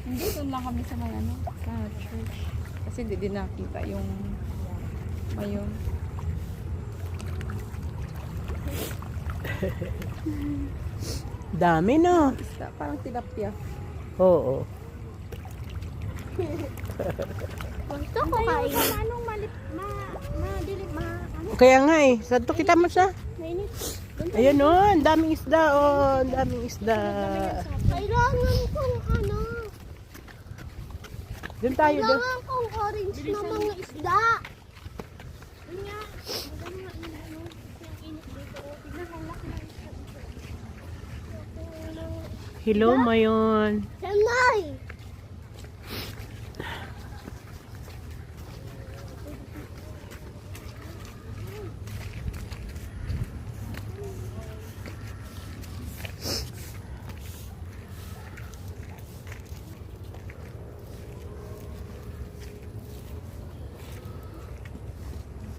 Hindi, doon lang kami sa may ano, sa church. Kasi hindi din nakita yung mayon. Dami no. Isda, parang tilapia. Oo. Gusto ko kain. Anong madilim, ano, Kaya nga eh. Saan to kita mo siya? mainit. Ayun oh, ang daming isda oh. Ang daming isda. Kailangan kong ano, Doon tayo doon. kailangan kong orange na mga isda. Yun nga, maganda nga yun, ano, yung init dito. Tignan mo, laki ng isda. Hello, Mayon. Sanay!